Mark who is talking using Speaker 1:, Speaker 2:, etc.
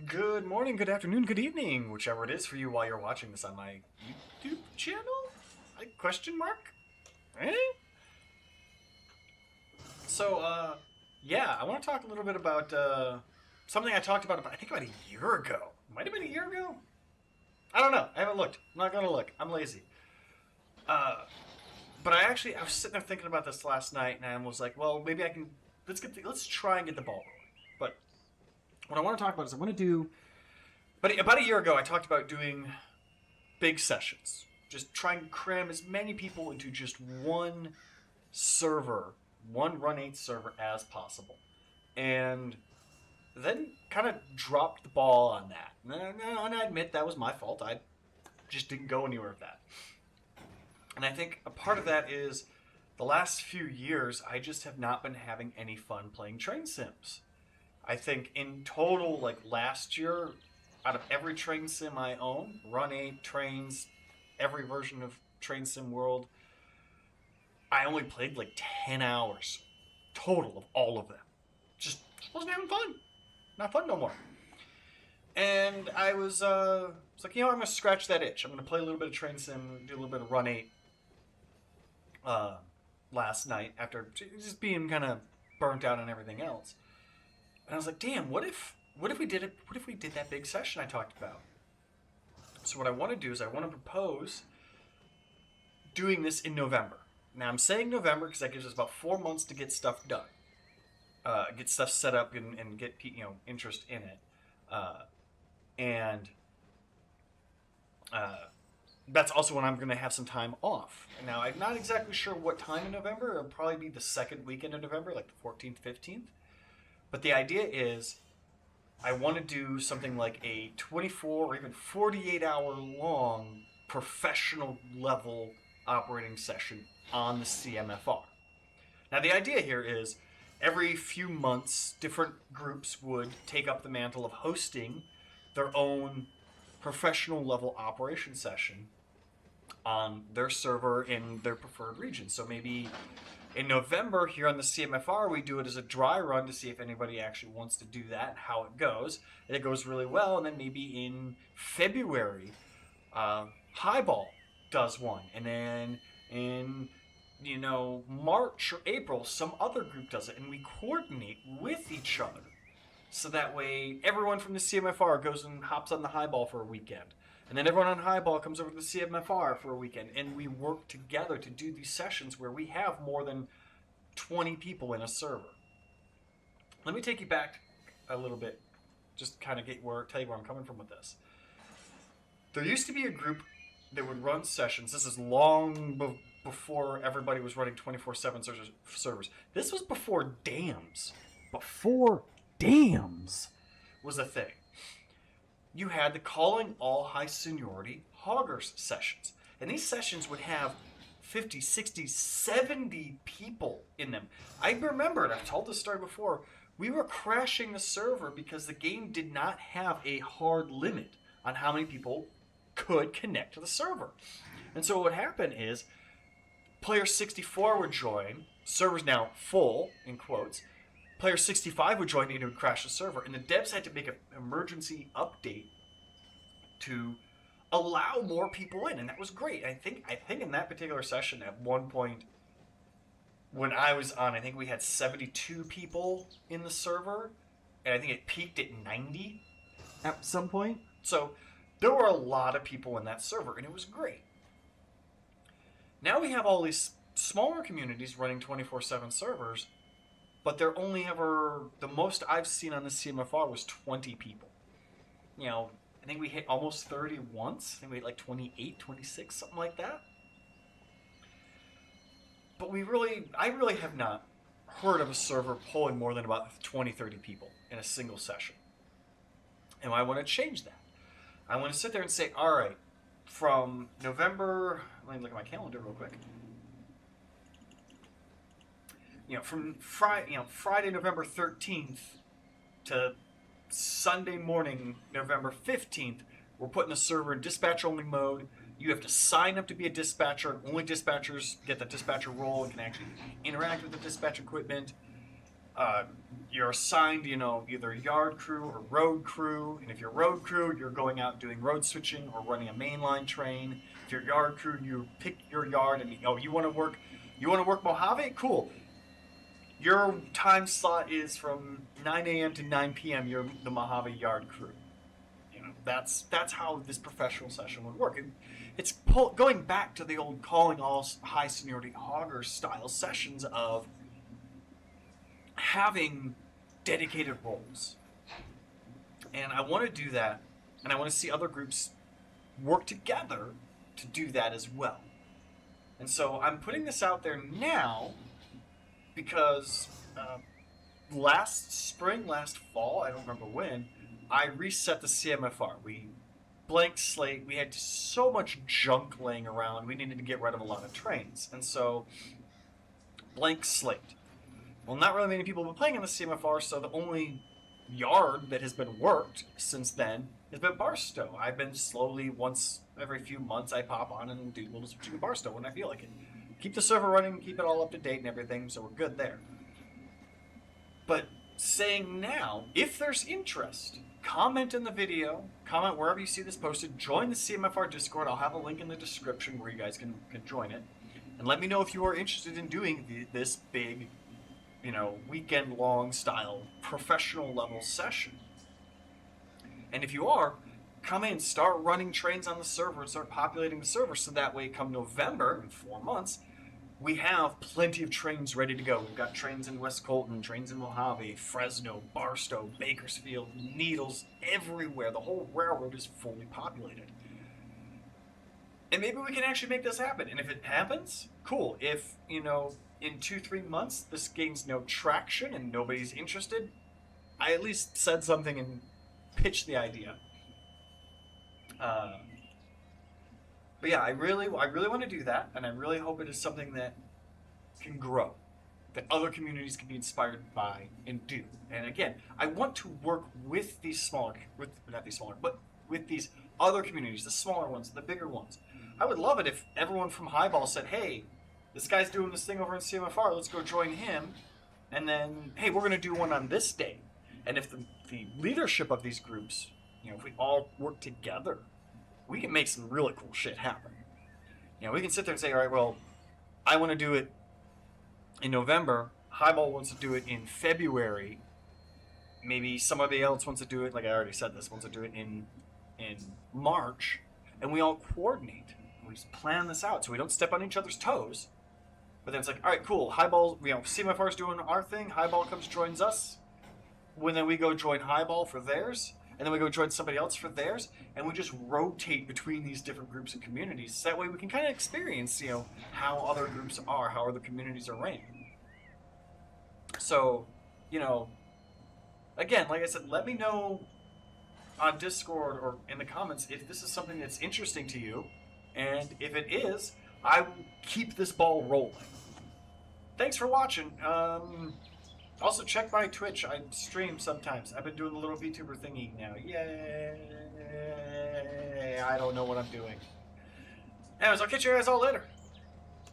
Speaker 1: Good morning, good afternoon, good evening, whichever it is for you while you're watching this on my YouTube channel? Like, question mark? Eh? So, yeah, I want to talk a little bit about something I talked about, I think about a year ago. Might have been a year ago? I don't know. I haven't looked. I'm not going to look. I'm lazy. Uh, but I was sitting there thinking about this last night, and I was like, well, maybe I can, let's try and get the ball rolling. But what I want to talk about is I want to do, but about a year ago, I talked about doing big sessions. Just try and cram as many people into just one server, one Run8 server as possible. And then kind of dropped the ball on that. And I admit that was my fault. I just didn't go anywhere with that. And I think a part of that is the last few years, I just have not been having any fun playing train sims. I think in total, like last year, out of every train sim I own, Run8, Trains, every version of Train Sim World, I only played like 10 hours total of all of them. Just wasn't having fun. Not fun no more. And I was like, I'm going to scratch that itch. I'm going to play a little bit of Train Sim, do a little bit of Run8 last night after just being kind of burnt out on everything else. And I was like, damn, what if we did it? What if we did that big session I talked about? So what I want to do is I want to propose doing this in November. Now I'm saying November because that gives us about 4 months to get stuff done, get stuff set up and get interest in it, and that's also when I'm going to have some time off. Now I'm not exactly sure what time in November. It'll probably be the second weekend of November, like the 14th, 15th. But the idea is I want to do something like a 24 or even 48 hour long professional level operating session on the CMFR. Now, the idea here is every few months, different groups would take up the mantle of hosting their own professional level operation session on their server in their preferred region. So maybe in November here on the CMFR, we do it as a dry run to see if anybody actually wants to do that and how it goes. And it goes really well. And then maybe in February, Highball does one. And then in March or April, some other group does it. And we coordinate with each other. So that way, everyone from the CMFR goes and hops on the Highball for a weekend. And then everyone on Highball comes over to the CMFR for a weekend. And we work together to do these sessions where we have more than 20 people in a server. Let me take you back a little bit. Just kind of tell you where I'm coming from with this. There used to be a group that would run sessions. This is long before everybody was running 24/7 servers. This was before dams. Before dams was a thing. You had the Calling All High Seniority Hoggers sessions. And these sessions would have 50, 60, 70 people in them. I remember, and I've told this story before, we were crashing the server because the game did not have a hard limit on how many people could connect to the server. And so what would happen is player 64 would join, server's now full, in quotes, player 65 would join and it would crash the server. And the devs had to make an emergency update to allow more people in. And that was great. I think in that particular session at one point when I was on, I think we had 72 people in the server. And I think it peaked at 90 at some point. So there were a lot of people in that server and it was great. Now we have all these smaller communities running 24/7 servers. But they're only ever, the most I've seen on the CMFR was 20 people. I think we hit almost 30 once. I think we hit like 28, 26, something like that. But I really have not heard of a server pulling more than about 20, 30 people in a single session. And I want to change that. I want to sit there and say, all right, from November, let me look at my calendar real quick. From Friday, November 13th to Sunday morning, November 15th, we're putting the server in dispatch-only mode. You have to sign up to be a dispatcher. Only dispatchers get the dispatcher role and can actually interact with the dispatch equipment. You're assigned, either yard crew or road crew. And if you're road crew, you're going out doing road switching or running a mainline train. If you're yard crew, you pick your yard and you want to work Mojave? Cool. Your time slot is from 9 a.m. to 9 p.m. You're the Mojave yard crew. That's how this professional session would work. It's going back to the old calling all high seniority auger style sessions of having dedicated roles. And I want to do that, and I want to see other groups work together to do that as well. And so I'm putting this out there now because last fall, I don't remember when, I reset the CMFR. We blank slate. We had so much junk laying around. We needed to get rid of a lot of trains. And so, blank slate. Well, not really many people have been playing on the CMFR, so the only yard that has been worked since then has been Barstow. I've been slowly, once every few months, I pop on and do a little switching to Barstow when I feel like it. Keep the server running, keep it all up to date and everything, so we're good there. But saying now, if there's interest, comment in the video, comment wherever you see this posted, join the CMFR Discord. I'll have a link in the description where you guys can join it. And let me know if you are interested in doing this big, weekend-long style, professional level session. And if you are, come in, start running trains on the server and start populating the server so that way come November, in 4 months, we have plenty of trains ready to go. We've got trains in West Colton, trains in Mojave, Fresno, Barstow, Bakersfield, Needles, everywhere. The whole railroad is fully populated. And maybe we can actually make this happen. And if it happens, cool. If, in 2-3 months this gains no traction and nobody's interested, I at least said something and pitched the idea. But yeah, I really want to do that, and I really hope it is something that can grow, that other communities can be inspired by and do. And again, I want to work with these with these other communities, the smaller ones, the bigger ones. I would love it if everyone from Highball said, hey, this guy's doing this thing over in CMFR, let's go join him, and then, hey, we're going to do one on this day. And if the leadership of these groups, if we all work together, we can make some really cool shit happen. We can sit there and say, all right, well, I want to do it in November. Highball wants to do it in February. Maybe somebody else wants to do it, like I already said this, wants to do it in March. And we all coordinate. We just plan this out so we don't step on each other's toes. But then it's like, all right, cool. Highball, CMFR's doing our thing. Highball comes, joins us. Then we go join Highball for theirs. And then we go join somebody else for theirs, and we just rotate between these different groups and communities. So that way we can kind of experience, how other groups are, how other communities are ran. So, again, like I said, let me know on Discord or in the comments if this is something that's interesting to you. And if it is, I will keep this ball rolling. Thanks for watching. Also, check my Twitch. I stream sometimes. I've been doing the little VTuber thingy now. Yay! I don't know what I'm doing. Anyways, I'll catch you guys all later.